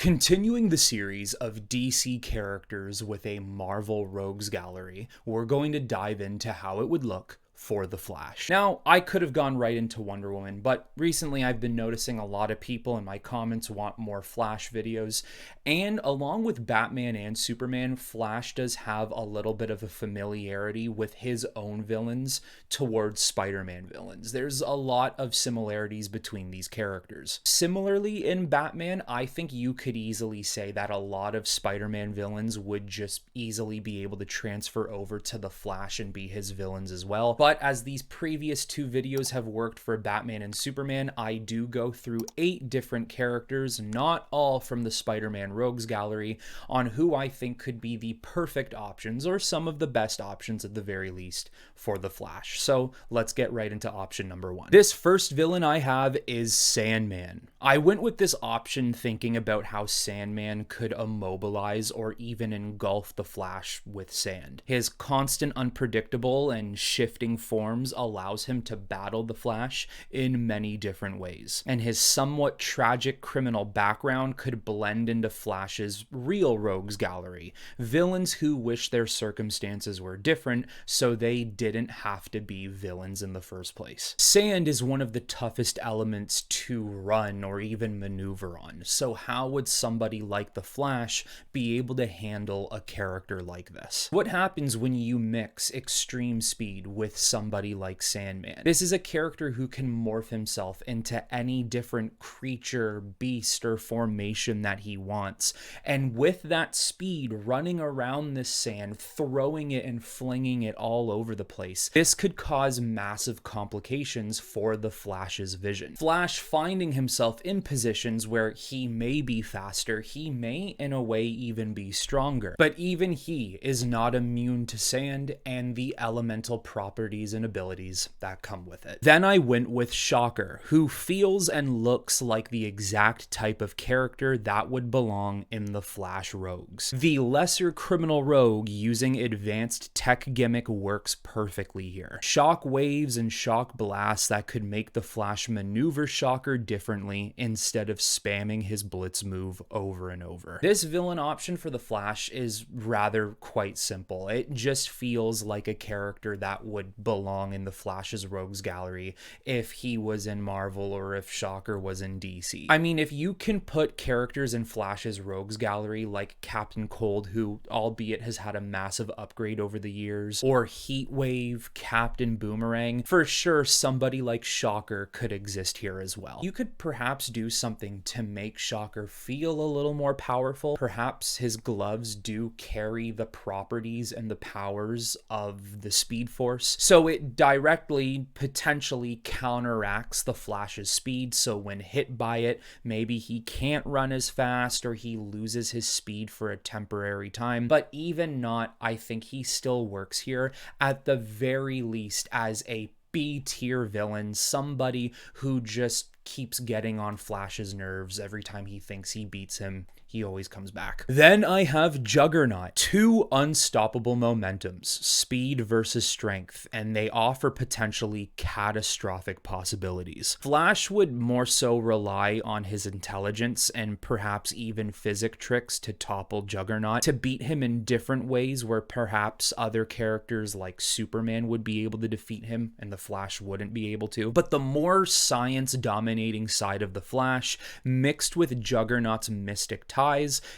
Continuing the series of DC characters with a Marvel Rogues Gallery, we're going to dive into how it would look for The Flash. Now, I could have gone right into Wonder Woman, but recently I've been noticing a lot of people in my comments want more Flash videos, and along with Batman and Superman, Flash does have a little bit of a familiarity with his own villains towards Spider-Man villains. There's a lot of similarities between these characters. Similarly, in Batman, I think you could easily say that a lot of Spider-Man villains would just easily be able to transfer over to the Flash and be his villains as well. But as these previous two videos have worked for Batman and Superman, I do go through 8 different characters, not all from the Spider-Man Rogues Gallery, on who I think could be the perfect options, or some of the best options at the very least, for the Flash. So let's get right into option number 1. This first villain I have is Sandman. I went with this option thinking about how Sandman could immobilize or even engulf the Flash with sand. His constant unpredictable and shifting forms allows him to battle the Flash in many different ways, and his somewhat tragic criminal background could blend into Flash's real rogues gallery, villains who wish their circumstances were different so they didn't have to be villains in the first place. Sand is one of the toughest elements to run or even maneuver on, so how would somebody like the Flash be able to handle a character like this? What happens when you mix extreme speed with somebody like Sandman? This is a character who can morph himself into any different creature, beast, or formation that he wants, and with that speed, running around this sand, throwing it and flinging it all over the place, this could cause massive complications for the Flash's vision. Flash finding himself in positions where he may be faster, he may in a way even be stronger, but even he is not immune to sand and the elemental properties and abilities that come with it. Then I went with Shocker, who feels and looks like the exact type of character that would belong in the Flash Rogues. The lesser criminal rogue using advanced tech gimmick works perfectly here. Shock waves and shock blasts that could make the Flash maneuver Shocker differently instead of spamming his blitz move over and over. This villain option for the Flash is rather quite simple. It just feels like a character that would belong in the Flash's Rogues Gallery if he was in Marvel or if Shocker was in DC. I mean, if you can put characters in Flash's Rogues Gallery like Captain Cold, who albeit has had a massive upgrade over the years, or Heatwave, Captain Boomerang, for sure somebody like Shocker could exist here as well. You could perhaps do something to make Shocker feel a little more powerful. Perhaps his gloves do carry the properties and the powers of the Speed Force, so it directly potentially counteracts the Flash's speed, so when hit by it, maybe he can't run as fast or he loses his speed for a temporary time. But even not, I think he still works here, at the very least as a B-tier villain, somebody who just keeps getting on Flash's nerves. Every time he thinks he beats him, he always comes back. Then I have Juggernaut. 2 unstoppable momentums, speed versus strength, and they offer potentially catastrophic possibilities. Flash would more so rely on his intelligence and perhaps even physic tricks to topple Juggernaut, to beat him in different ways where perhaps other characters like Superman would be able to defeat him and the Flash wouldn't be able to. But the more science-dominating side of the Flash, mixed with Juggernaut's mystic ties,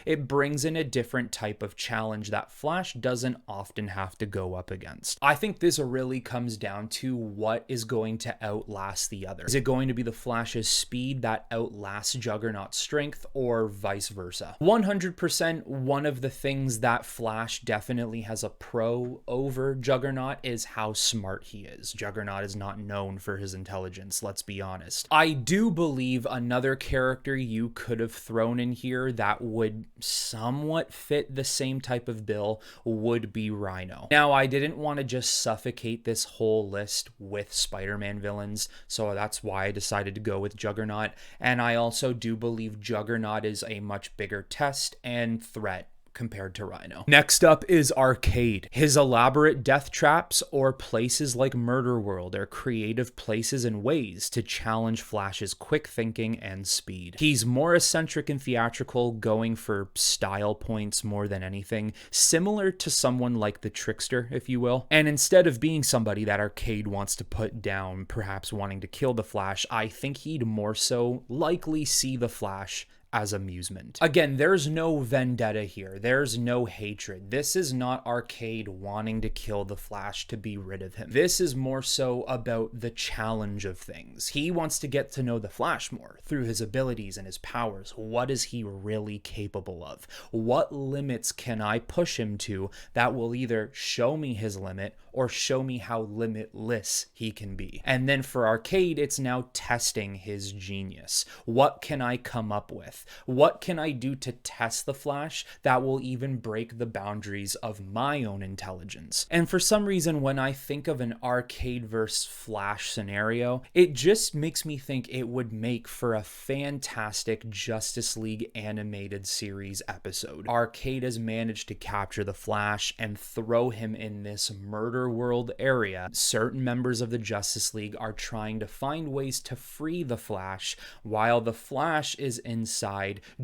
it brings in a different type of challenge that Flash doesn't often have to go up against. I think this really comes down to what is going to outlast the other. Is it going to be the Flash's speed that outlasts Juggernaut's strength, or vice versa? 100% one of the things that Flash definitely has a pro over Juggernaut is how smart he is. Juggernaut is not known for his intelligence, let's be honest. I do believe another character you could have thrown in here that would somewhat fit the same type of bill would be Rhino. Now, I didn't want to just suffocate this whole list with Spider-Man villains, so that's why I decided to go with Juggernaut, and I also do believe Juggernaut is a much bigger test and threat compared to Rhino. Next up is Arcade. His elaborate death traps or places like Murder World are creative places and ways to challenge Flash's quick thinking and speed. He's more eccentric and theatrical, going for style points more than anything, similar to someone like the Trickster, if you will. And instead of being somebody that Arcade wants to put down, perhaps wanting to kill the Flash, I think he'd more so likely see the Flash as amusement. Again, there's no vendetta here. There's no hatred. This is not Arcade wanting to kill the Flash to be rid of him. This is more so about the challenge of things. He wants to get to know the Flash more through his abilities and his powers. What is he really capable of? What limits can I push him to that will either show me his limit or show me how limitless he can be? And then for Arcade, it's now testing his genius. What can I come up with? What can I do to test the Flash that will even break the boundaries of my own intelligence? And for some reason, when I think of an Arcade versus Flash scenario, it just makes me think it would make for a fantastic Justice League animated series episode. Arcade has managed to capture the Flash and throw him in this murder world area. Certain members of the Justice League are trying to find ways to free the Flash, while the Flash is inside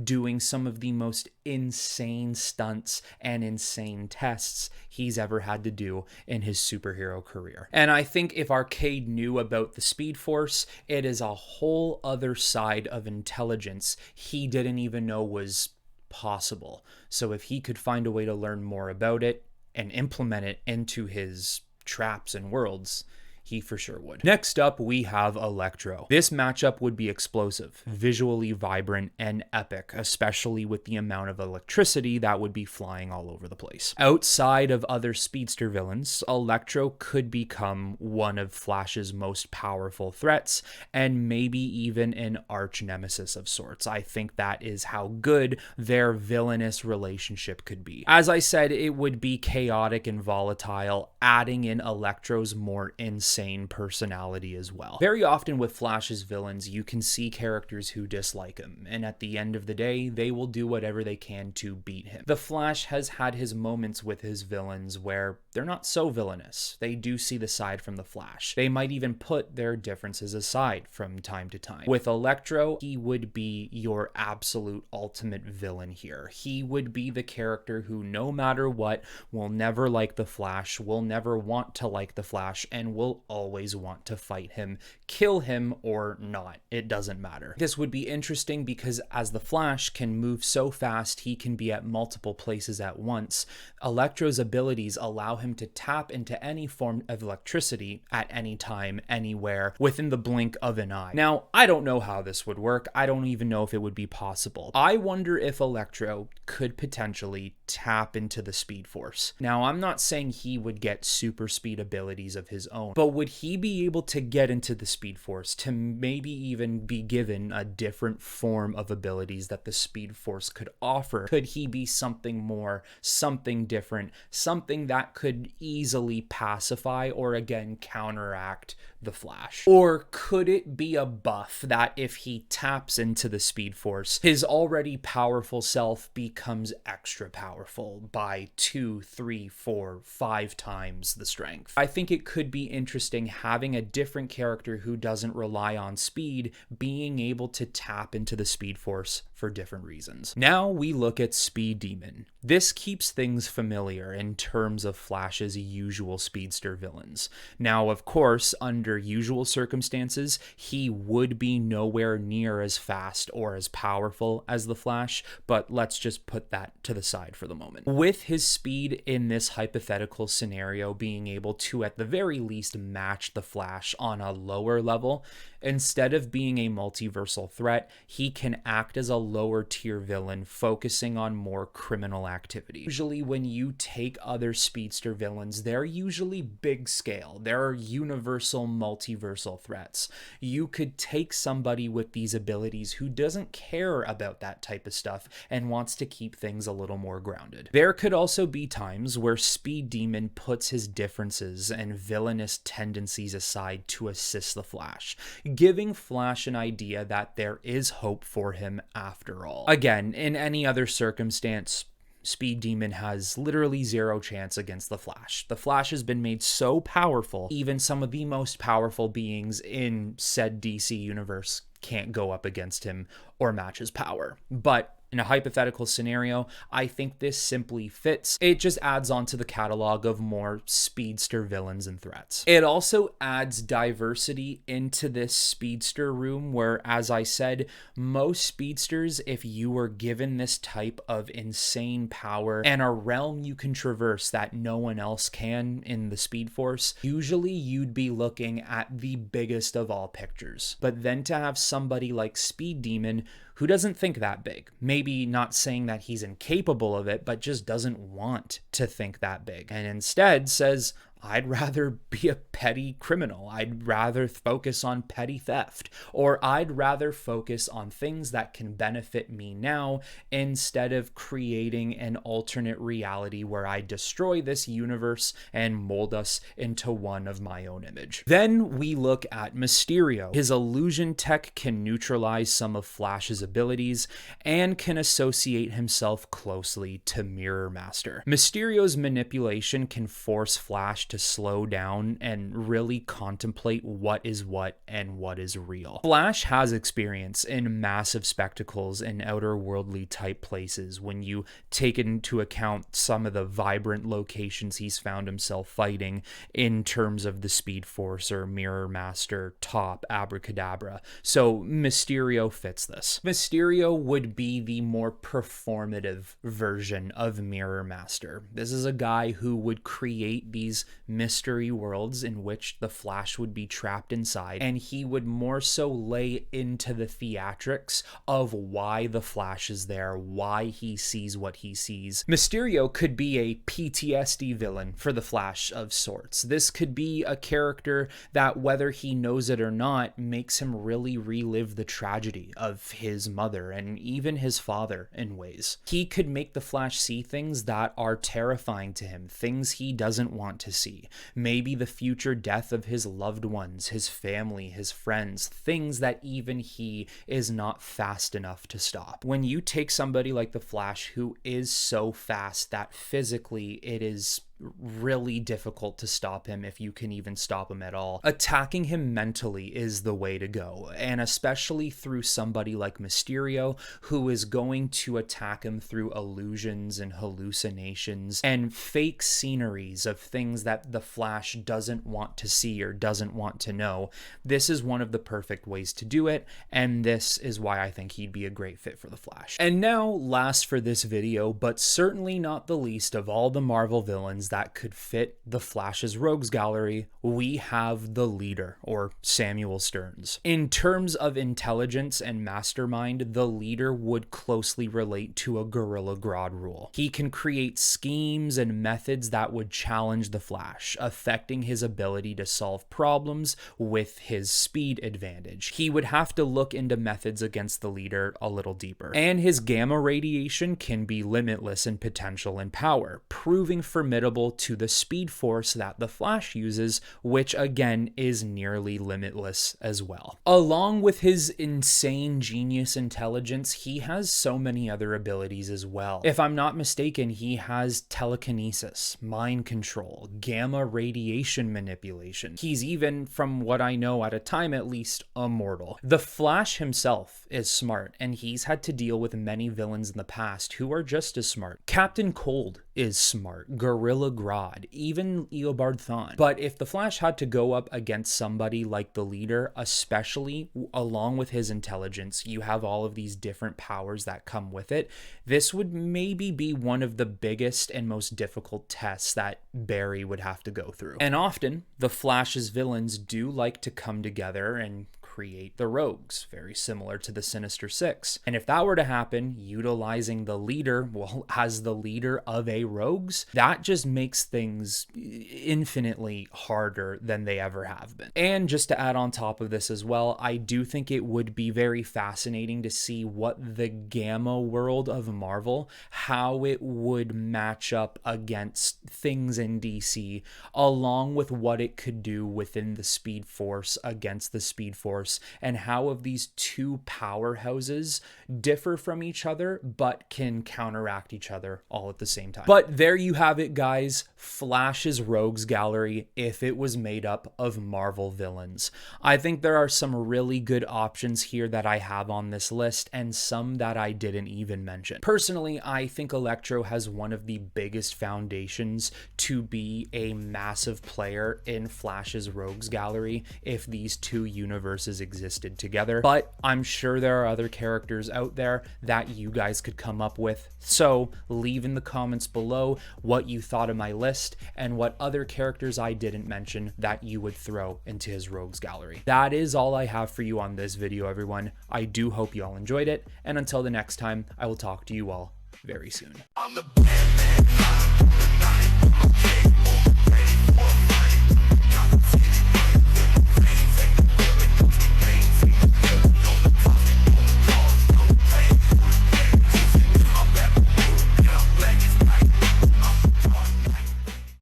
doing some of the most insane stunts and insane tests he's ever had to do in his superhero career. And I think if Arcade knew about the Speed Force, it is a whole other side of intelligence he didn't even know was possible. So if he could find a way to learn more about it and implement it into his traps and worlds, he for sure would. Next up, we have Electro. This matchup would be explosive, visually vibrant, and epic, especially with the amount of electricity that would be flying all over the place. Outside of other speedster villains, Electro could become one of Flash's most powerful threats, and maybe even an arch nemesis of sorts. I think that is how good their villainous relationship could be. As I said, it would be chaotic and volatile, adding in Electro's more insane personality as well. Very often with Flash's villains, you can see characters who dislike him, and at the end of the day, they will do whatever they can to beat him. The Flash has had his moments with his villains where they're not so villainous. They do see the side from the Flash. They might even put their differences aside from time to time. With Electro, he would be your absolute ultimate villain here. He would be the character who, no matter what, will never like the Flash, will never want to like the Flash, and will always want to fight him, kill him or not. It doesn't matter. This would be interesting because as the Flash can move so fast, he can be at multiple places at once. Electro's abilities allow him to tap into any form of electricity at any time, anywhere, within the blink of an eye. Now, I don't know how this would work. I don't even know if it would be possible. I wonder if Electro could potentially tap into the Speed Force. Now, I'm not saying he would get super speed abilities of his own, but would he be able to get into the Speed Force to maybe even be given a different form of abilities that the Speed Force could offer? Could he be something more, something different, something that could easily pacify or again counteract the Flash? Or could it be a buff that if he taps into the Speed Force, his already powerful self becomes extra powerful by 2, 3, 4, 5 times the strength? I think it could be interesting having a different character who doesn't rely on speed being able to tap into the Speed Force for different reasons. Now we look at Speed Demon. This keeps things familiar in terms of Flash's usual speedster villains. Now, of course, under usual circumstances, he would be nowhere near as fast or as powerful as the Flash, but let's just put that to the side for the moment. With his speed in this hypothetical scenario being able to at the very least match the Flash on a lower level, instead of being a multiversal threat, he can act as a lower tier villain focusing on more criminal activity. Usually when you take other speedster villains, they're usually big scale. They're universal multiversal threats. You could take somebody with these abilities who doesn't care about that type of stuff and wants to keep things a little more grounded. There could also be times where Speed Demon puts his differences and villainous tendencies aside to assist the Flash, giving Flash an idea that there is hope for him after all. Again, in any other circumstance, Speed Demon has literally zero chance against the Flash. The Flash has been made so powerful, even some of the most powerful beings in said DC universe can't go up against him or match his power. But in a hypothetical scenario, I think this simply fits. It just adds on to the catalog of more speedster villains and threats. It also adds diversity into this speedster room where, as I said, most speedsters, if you were given this type of insane power and a realm you can traverse that no one else can in the Speed Force, usually you'd be looking at the biggest of all pictures. But then to have somebody like Speed Demon who doesn't think that big, maybe not saying that he's incapable of it, but just doesn't want to think that big, and instead says, I'd rather be a petty criminal. I'd rather focus on petty theft, or I'd rather focus on things that can benefit me now instead of creating an alternate reality where I destroy this universe and mold us into one of my own image. Then we look at Mysterio. His illusion tech can neutralize some of Flash's abilities and can associate himself closely to Mirror Master. Mysterio's manipulation can force Flash to slow down and really contemplate what is what and what is real. Flash has experience in massive spectacles and outer worldly type places when you take into account some of the vibrant locations he's found himself fighting in terms of the Speed Force or Mirror Master, Top, Abracadabra. So Mysterio fits this. Mysterio would be the more performative version of Mirror Master. This is a guy who would create these mystery worlds in which the Flash would be trapped inside, and he would more so lay into the theatrics of why the Flash is there, why he sees what he sees. Mysterio could be a PTSD villain for the Flash of sorts. This could be a character that, whether he knows it or not, makes him really relive the tragedy of his mother and even his father in ways. He could make the Flash see things that are terrifying to him, things he doesn't want to see. Maybe the future death of his loved ones, his family, his friends, things that even he is not fast enough to stop. When you take somebody like the Flash who is so fast that physically it is really difficult to stop him, if you can even stop him at all, attacking him mentally is the way to go, and especially through somebody like Mysterio, who is going to attack him through illusions and hallucinations and fake sceneries of things that the Flash doesn't want to see or doesn't want to know. This is one of the perfect ways to do it, and this is why I think he'd be a great fit for the Flash. And now, last for this video, but certainly not the least of all the Marvel villains that could fit the Flash's rogues gallery, we have the Leader, or Samuel Stearns. In terms of intelligence and mastermind, the Leader would closely relate to a Gorilla Grodd rule. He can create schemes and methods that would challenge the Flash, affecting his ability to solve problems with his speed advantage. He would have to look into methods against the Leader a little deeper. And his gamma radiation can be limitless in potential and power, proving formidable to the Speed Force that the Flash uses, which again is nearly limitless as well. Along with his insane genius intelligence, he has so many other abilities as well. If I'm not mistaken, he has telekinesis, mind control, gamma radiation manipulation. He's even, from what I know at a time at least, immortal. The Flash himself is smart, and he's had to deal with many villains in the past who are just as smart. Captain Cold is smart, Gorilla Grodd, even Eobard Thawne. But if the Flash had to go up against somebody like the Leader, especially along with his intelligence, you have all of these different powers that come with it, this would maybe be one of the biggest and most difficult tests that Barry would have to go through. And often, the Flash's villains do like to come together and create the Rogues, very similar to the Sinister Six. And if that were to happen, utilizing the Leader, well, as the leader of a Rogues, that just makes things infinitely harder than they ever have been. And just to add on top of this as well, I do think it would be very fascinating to see what the Gamma world of Marvel, how it would match up against things in DC, along with what it could do within the Speed Force against the Speed Force universe and how of these two powerhouses differ from each other but can counteract each other all at the same time. But there you have it, guys. Flash's Rogues Gallery if it was made up of Marvel villains. I think there are some really good options here that I have on this list and some that I didn't even mention. Personally, I think Electro has one of the biggest foundations to be a massive player in Flash's Rogues Gallery if these two universes existed together, but I'm sure there are other characters out there that you guys could come up with. So leave in the comments below what you thought of my list and what other characters I didn't mention that you would throw into his Rogues Gallery. That is all I have for you on this video, everyone. I do hope you all enjoyed it, and until the next time, I will talk to you all very soon.